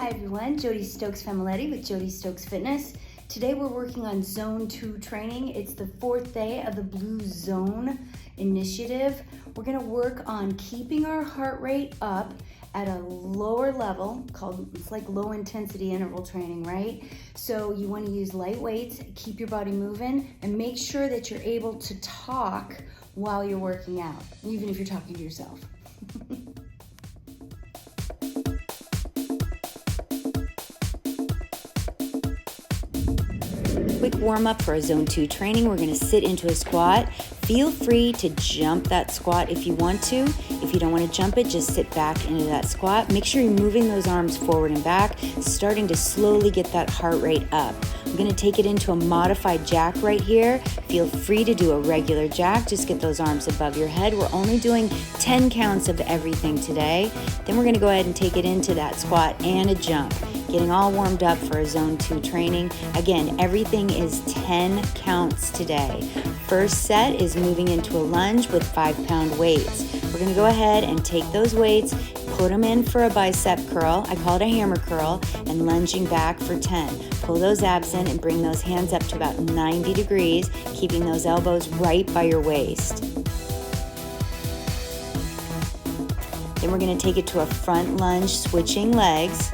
Hi everyone, Jody Stokes Familetti with Jody Stokes Fitness. Today we're working on Zone 2 training. It's the fourth day of the Blue Zone initiative. We're gonna work on keeping our heart rate up at a lower level it's like low intensity interval training, right? So you wanna use light weights, keep your body moving, and make sure that you're able to talk while you're working out, even if you're talking to yourself. Quick warm up for our Zone 2 training. We're gonna sit into a squat. Feel free to jump that squat if you want to. If you don't want to jump it, just sit back into that squat. Make sure you're moving those arms forward and back, starting to slowly get that heart rate up. I'm gonna take it into a modified jack right here. Feel free to do a regular jack. Just get those arms above your head. We're only doing 10 counts of everything today. Then we're gonna go ahead and take it into that squat and a jump. Getting all warmed up for a Zone 2 training. Again, everything is 10 counts today. First set is moving into a lunge with 5-pound weights. We're gonna go ahead and take those weights, put them in for a bicep curl, I call it a hammer curl, and lunging back for 10. Pull those abs in and bring those hands up to about 90 degrees, keeping those elbows right by your waist. Then we're gonna take it to a front lunge, switching legs.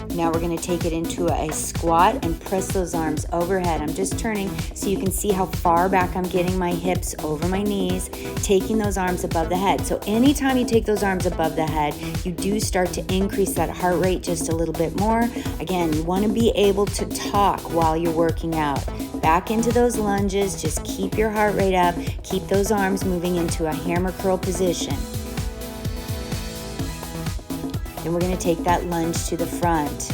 Now we're gonna take it into a squat and press those arms overhead. I'm just turning so you can see how far back I'm getting my hips over my knees, taking those arms above the head. So anytime you take those arms above the head, you do start to increase that heart rate just a little bit more. Again, you wanna be able to talk while you're working out. Back into those lunges, just keep your heart rate up, keep those arms moving into a hammer curl position. Then we're gonna take that lunge to the front.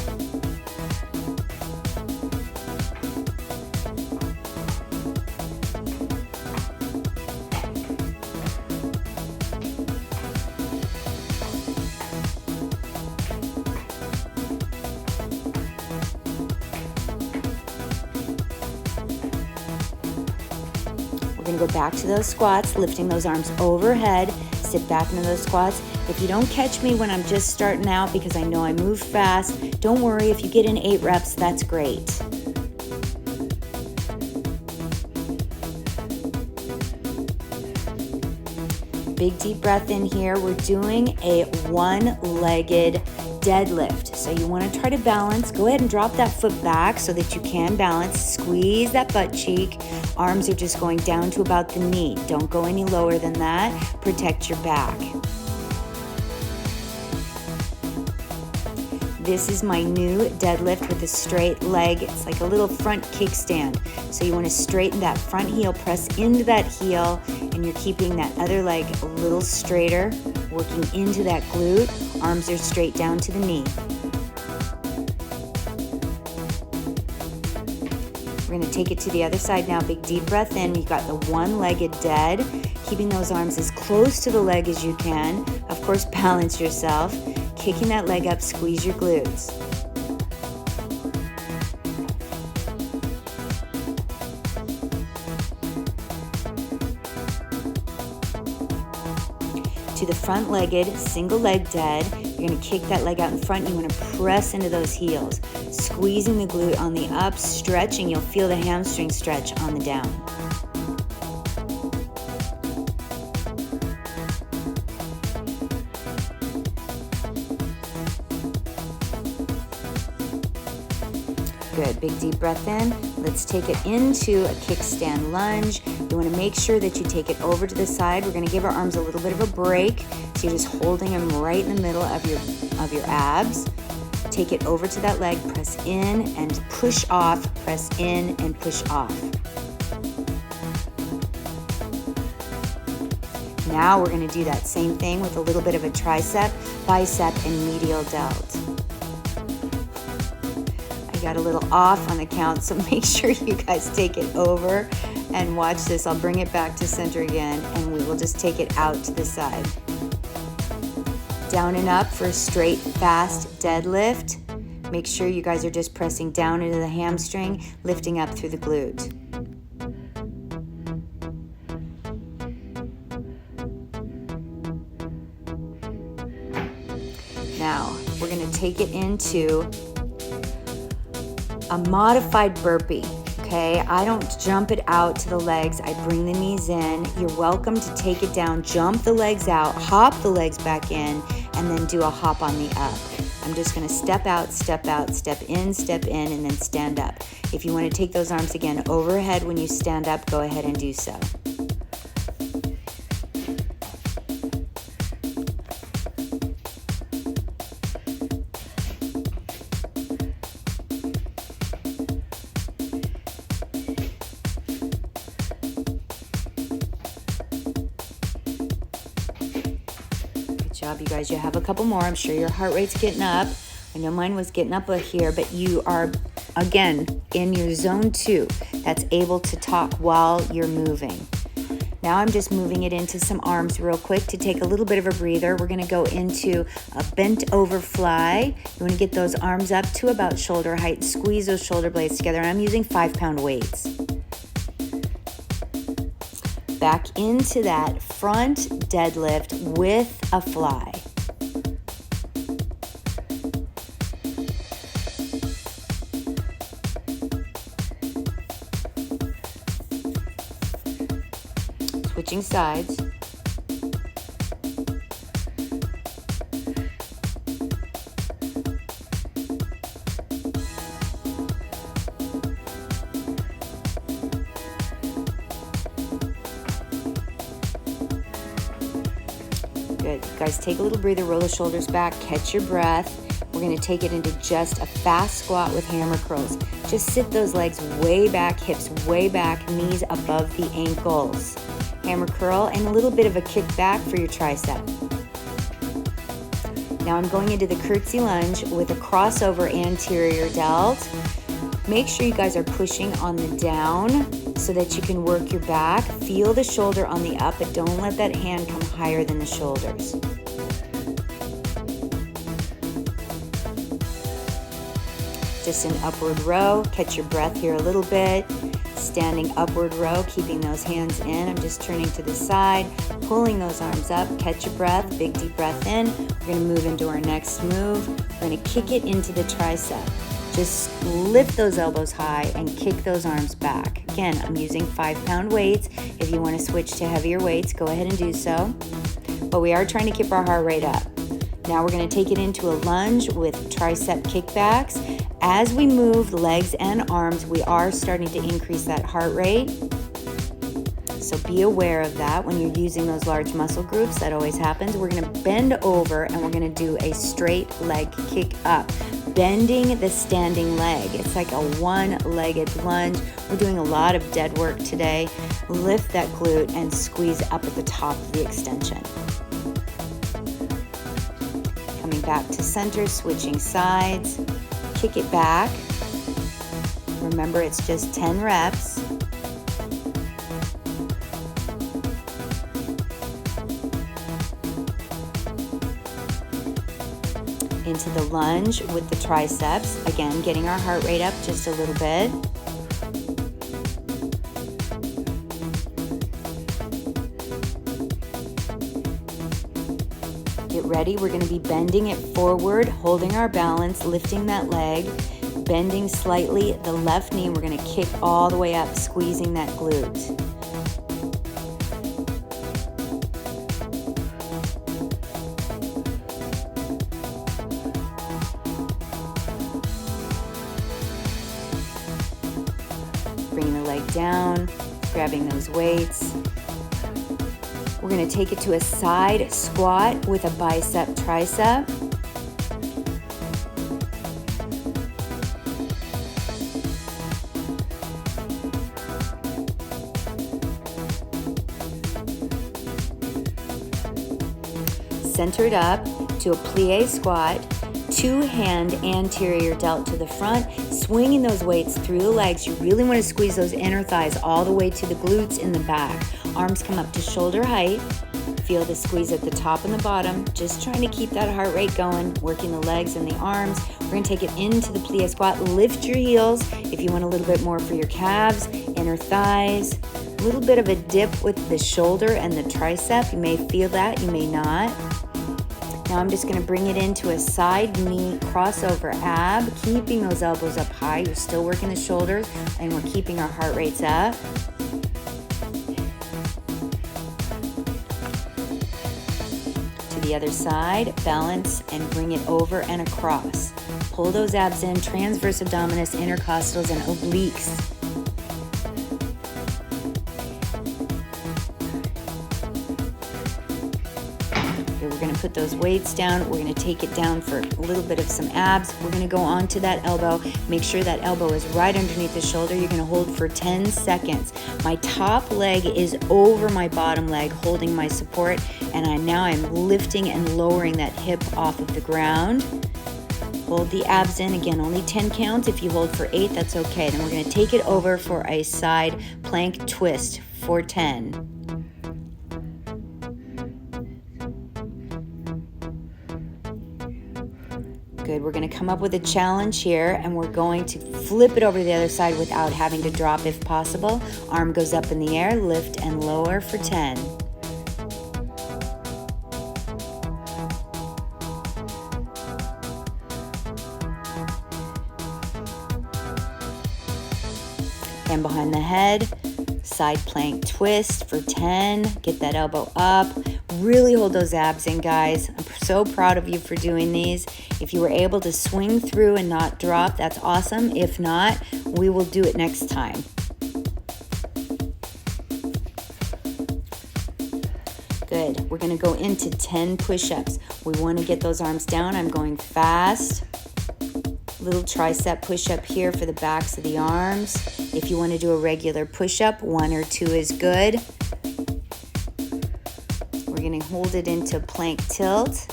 We're gonna go back to those squats, lifting those arms overhead, sit back into those squats. If you don't catch me when I'm just starting out because I know I move fast, don't worry. If you get in 8 reps, that's great. Big deep breath in here. We're doing a one-legged deadlift. So you want to try to balance. Go ahead and drop that foot back so that you can balance. Squeeze that butt cheek. Arms are just going down to about the knee. Don't go any lower than that. Protect your back. This is my new deadlift with a straight leg. It's like a little front kickstand. So you want to straighten that front heel, press into that heel, and you're keeping that other leg a little straighter, working into that glute. Arms are straight down to the knee. We're gonna take it to the other side now. Big deep breath in. You've got the one-legged dead, keeping those arms as close to the leg as you can. Of course, balance yourself. Kicking that leg up, squeeze your glutes. To the front-legged, single leg dead. You're gonna kick that leg out in front. You wanna press into those heels. Squeezing the glute on the up, stretching. You'll feel the hamstring stretch on the down. Good, big deep breath in. Let's take it into a kickstand lunge. You wanna make sure that you take it over to the side. We're gonna give our arms a little bit of a break. So you're just holding them right in the middle of your abs. Take it over to that leg, press in and push off, press in and push off. Now we're gonna do that same thing with a little bit of a tricep, bicep, and medial delt. Got a little off on the count, so make sure you guys take it over and watch this. I'll bring it back to center again, and we will just take it out to the side. Down and up for a straight, fast deadlift. Make sure you guys are just pressing down into the hamstring, lifting up through the glute. Now, we're going to take it into a modified burpee. Okay, I don't jump it out to the legs. I bring the knees in. You're welcome to take it down, jump the legs out, hop the legs back in, and then do a hop on the up. I'm just going to step out, step in, and then stand up. If you want to take those arms again overhead when you stand up, go ahead and do so. Job, you guys. You have a couple more. I'm sure your heart rate's getting up. I know mine was getting up here, but you are, again, in your zone 2 that's able to talk while you're moving. Now I'm just moving it into some arms real quick to take a little bit of a breather. We're going to go into a bent over fly. You want to get those arms up to about shoulder height. Squeeze those shoulder blades together. I'm using 5-pound weights. Back into that front deadlift with a fly. Switching sides. Good. Guys, take a little breather, roll the shoulders back, catch your breath. We're going to take it into just a fast squat with hammer curls. Just sit those legs way back, hips way back, knees above the ankles. Hammer curl and a little bit of a kick back for your tricep. Now I'm going into the curtsy lunge with a crossover anterior delt. Make sure you guys are pushing on the down so that you can work your back. Feel the shoulder on the up, but don't let that hand come higher than the shoulders. Just an upward row. Catch your breath here a little bit. Standing upward row, keeping those hands in. I'm just turning to the side, pulling those arms up. Catch your breath, big deep breath in. We're going to move into our next move. We're going to kick it into the tricep. Just lift those elbows high and kick those arms back. Again, I'm using 5-pound weights. If you want to switch to heavier weights, go ahead and do so. But we are trying to keep our heart rate up. Now we're going to take it into a lunge with tricep kickbacks. As we move legs and arms, we are starting to increase that heart rate. So be aware of that when you're using those large muscle groups. That always happens. We're going to bend over and we're going to do a straight leg kick up. Bending the standing leg. It's like a one-legged lunge. We're doing a lot of dead work today. Lift that glute and squeeze up at the top of the extension. Coming back to center, switching sides. Kick it back. Remember, it's just 10 reps. Into the lunge with the triceps. Again, getting our heart rate up just a little bit. Get ready. We're going to be bending it forward, holding our balance, lifting that leg, bending slightly the left knee. We're going to kick all the way up, squeezing that glute. Bringing the leg down, grabbing those weights. We're going to take it to a side squat with a bicep tricep. Centered up to a plie squat. 2-hand anterior delt to the front, swinging those weights through the legs. You really want to squeeze those inner thighs all the way to the glutes in the back. Arms come up to shoulder height. Feel the squeeze at the top and the bottom, just trying to keep that heart rate going, working the legs and the arms. We're gonna take it into the plie squat. Lift your heels if you want a little bit more for your calves, inner thighs. A little bit of a dip with the shoulder and the tricep. You may feel that, you may not. Now I'm just gonna bring it into a side knee crossover ab, keeping those elbows up high. You're still working the shoulders and we're keeping our heart rates up. The other side, balance and bring it over and across. Pull those abs in, transverse abdominis, intercostals, and obliques. Okay, we're gonna put those weights down. We're gonna take it down for a little bit of some abs. We're gonna go onto that elbow. Make sure that elbow is right underneath the shoulder. You're gonna hold for 10 seconds. My top leg is over my bottom leg, holding my support, and now I'm lifting and lowering that hip off of the ground. Hold the abs in. Again, only 10 counts. If you hold for 8, that's okay. Then we're gonna take it over for a side plank twist for 10. Good, we're gonna come up with a challenge here and we're going to flip it over to the other side without having to drop if possible. Arm goes up in the air, lift and lower for 10. And behind the head, side plank twist for 10. Get that elbow up. Really hold those abs in, guys. I'm so proud of you for doing these. If you were able to swing through and not drop, that's awesome. If not, we will do it next time. Good. We're going to go into 10 push-ups. We want to get those arms down. I'm going fast. Little tricep push-up here for the backs of the arms. If you want to do a regular push-up, 1 or 2 is good. We're going to hold it into plank tilt.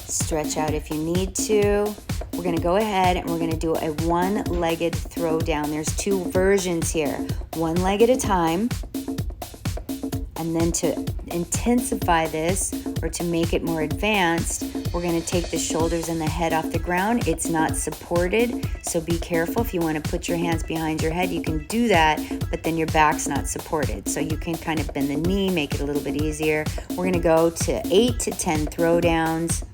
Stretch out if you need to. We're going to go ahead and we're going to do a one-legged throw down. There's 2 versions here. 1 leg at a time. And then to intensify this or to make it more advanced, we're going to take the shoulders and the head off the ground. It's not supported, so be careful. If you want to put your hands behind your head, you can do that, but then your back's not supported. So you can kind of bend the knee, make it a little bit easier. We're going to go to 8 to 10 throwdowns.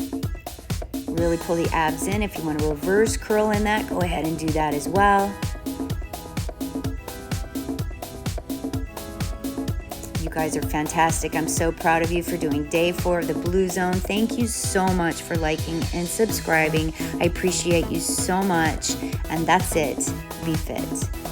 Really pull the abs in. If you want to reverse curl in that, go ahead and do that as well. You guys are fantastic. I'm so proud of you for doing day 4 of the Blue Zone. Thank you so much for liking and subscribing. I appreciate you so much. And that's it. Be fit.